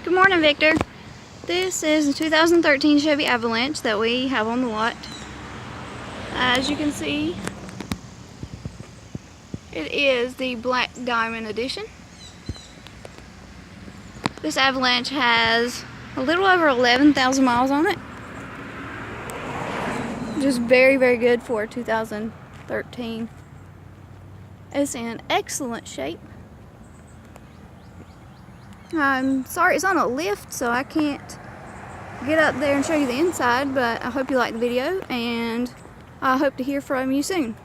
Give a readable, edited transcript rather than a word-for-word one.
Good morning, Victor. This is a 2013 Chevy Avalanche that we have on the lot. As you can see, it is the Black Diamond Edition. This Avalanche has a little over 11,000 miles on it. Just very, very good for 2013. It's in excellent shape. I'm sorry it's on a lift, so I can't get up there and show you the inside, but I hope you like the video, and I hope to hear from you soon.